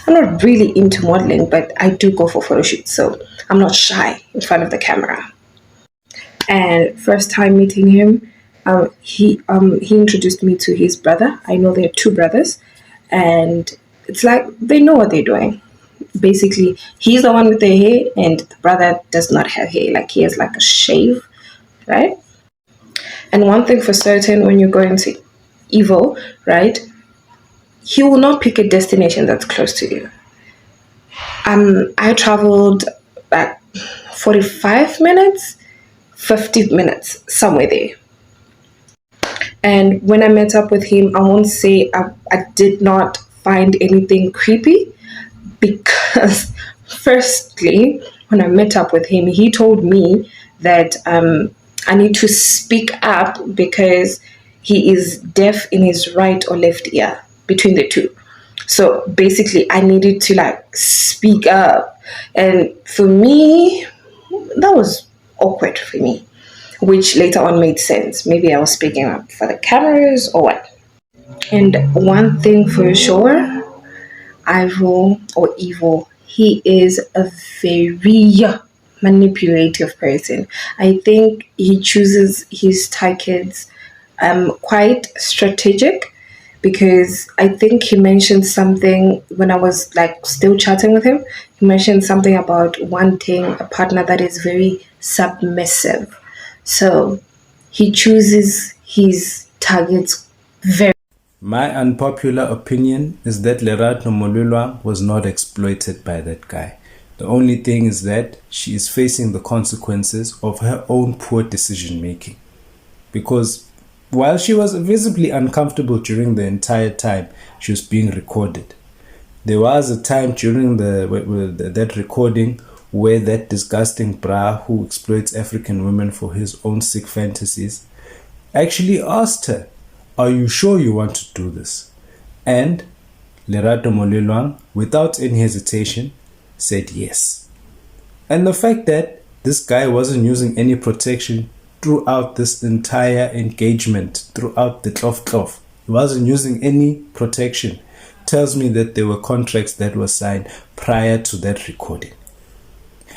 I'm not really into modeling, but I do go for photo shoots, so I'm not shy in front of the camera. And first time meeting him, he introduced me to his brother. I know they're two brothers, and it's like they know what they're doing. Basically, he's the one with the hair, and the brother does not have hair. Like he has like a shave, right? And one thing for certain, when you're going to Evo, right, he will not pick a destination that's close to you. I traveled like 45 minutes, 50 minutes, somewhere there. And when I met up with him, I won't say I did not find anything creepy because, firstly, when I met up with him, he told me that I need to speak up because he is deaf in his right or left ear, between the two. So basically, I needed to like speak up. And for me, that was awkward for me, which later on made sense. Maybe I was speaking up for the cameras or what. And one thing for sure, Ivo or Evo, he is a very manipulative person. I think he chooses his targets quite strategic because I think he mentioned something when I was like still chatting with him. He mentioned something about wanting a partner that is very submissive. So he chooses his targets very. My unpopular opinion is that Lerato Molulwa was not exploited by that guy. The only thing is that she is facing the consequences of her own poor decision making. Because while she was visibly uncomfortable during the entire time she was being recorded, there was a time during that recording where that disgusting bra who exploits African women for his own sick fantasies actually asked her, "Are you sure you want to do this?" And Lerato Molelwang, without any hesitation, said yes. And the fact that this guy wasn't using any protection throughout this entire engagement, throughout the cloth, he wasn't using any protection, tells me that there were contracts that were signed prior to that recording.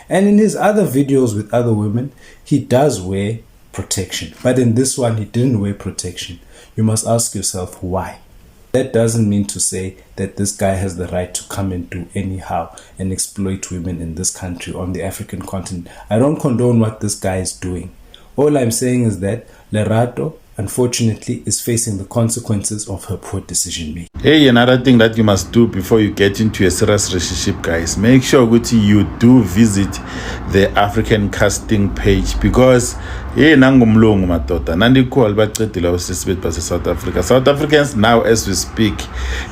And in his other videos with other women, he does wear protection. But in this one, he didn't wear protection. You must ask yourself why. That doesn't mean to say that this guy has the right to come and do anyhow and exploit women in this country, on the African continent. I don't condone what this guy is doing. All I'm saying is that Lerato, unfortunately, is facing the consequences of her poor decision making. Hey, another thing that you must do before you get into a serious relationship, guys, make sure you do visit the African casting page, because hey, nangumlungu madoda nandikho baqedile abasisibethu base South Africa. South Africans now, as we speak,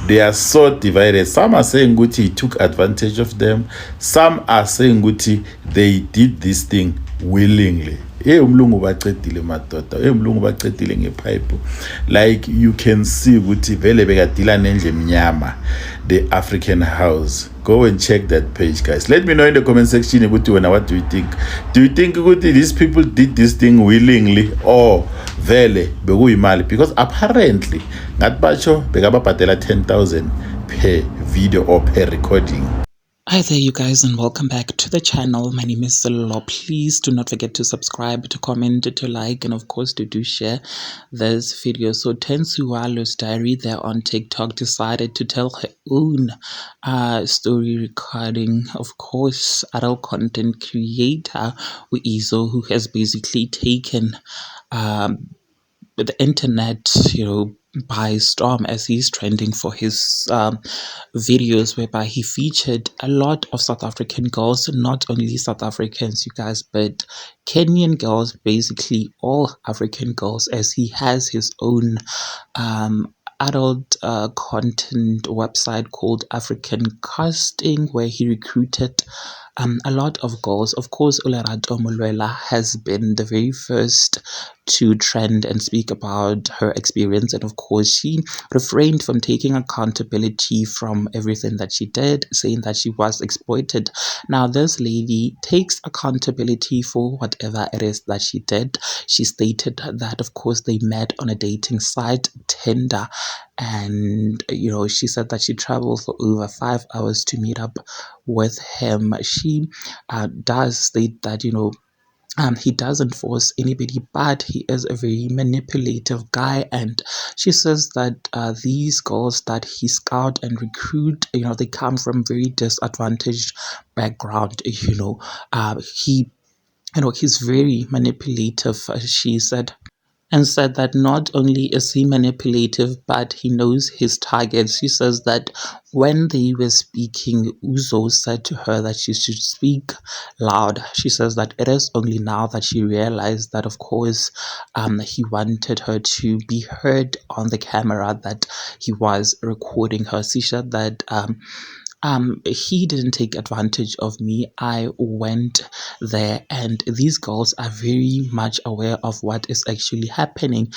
they are so divided. Some are saying ukuthi he took advantage of them. Some are saying ukuthi they did this thing willingly. Umlungu baqedile madoda, umlungu baqedile ngepipe. Like you can see ukuthi vele bekadila nendle emnyama, the African house. Go and check that page, guys. Let me know in the comment section ukuthi what do you think? Do you think ukuthi these people did this thing willingly or vele bekuyimali? Because apparently ngathi batsho bekababhadela 10,000 per video or per recording. Hi there you guys, and welcome back to the channel. My name is Sello. Please do not forget to subscribe, to comment, to like, and of course to do share this video. So Tensuwalo's diary there on TikTok decided to tell her own story regarding, of course, adult content creator Uizo, who has basically taken the internet, by storm, as he's trending for his videos whereby he featured a lot of South African girls, not only South Africans, you guys, but Kenyan girls, basically all African girls, as he has his own adult content website called African Casting, where he recruited a lot of girls. Of course, Lerato Molelwa has been the very first to trend and speak about her experience, and of course she refrained from taking accountability from everything that she did, saying that she was exploited. Now this lady takes accountability for whatever it is that she did. She stated that of course they met on a dating site, Tinder, and she said that she traveled for over 5 hours to meet up with him. She does state that he doesn't force anybody, but he is a very manipulative guy. And she says that these girls that he scout and recruit, they come from very disadvantaged background. He, he's very manipulative. She said, and said that not only is he manipulative, but he knows his targets. She says that when they were speaking, Uzo said to her that she should speak loud. She says that it is only now that she realized that, of course, he wanted her to be heard on the camera, that he was recording her. She said that he didn't take advantage of me. I went there, and these girls are very much aware of what is actually happening.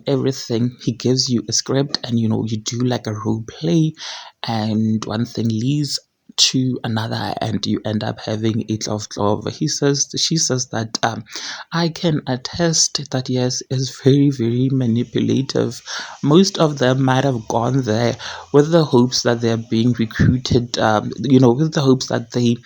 Everything, he gives you a script, and you do like a role play, and one thing leads to another, and you end up having a love. She says that I can attest that yes, is very, very manipulative. Most of them might have gone there with the hopes that they're being recruited, with the hopes that they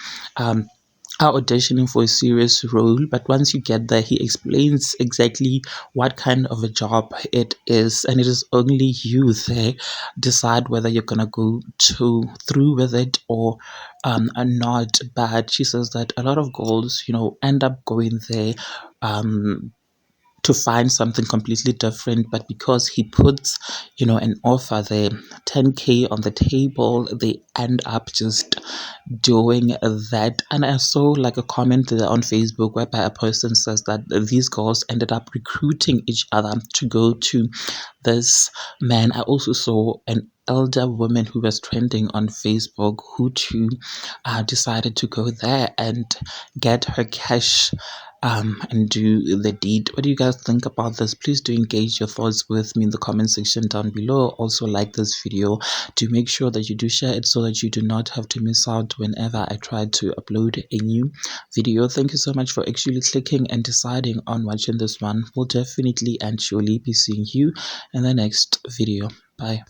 are auditioning for a serious role. But once you get there, he explains exactly what kind of a job it is, and it is only you there decide whether you're gonna go through with it or not. But she says that a lot of girls, end up going there to find something completely different, but because he puts an offer there, 10K on the table, they end up just doing that. And I saw like a comment there on Facebook whereby a person says that these girls ended up recruiting each other to go to this man. I also saw an elder woman who was trending on Facebook who too decided to go there and get her cash and do the deed. What do you guys think about this? Please do engage your thoughts with me in the comment section down below. Also like this video. Do make sure that you do share it so that you do not have to miss out whenever I try to upload a new video. Thank you so much for actually clicking and deciding on watching this one. We'll definitely and surely be seeing you in the next video. Bye.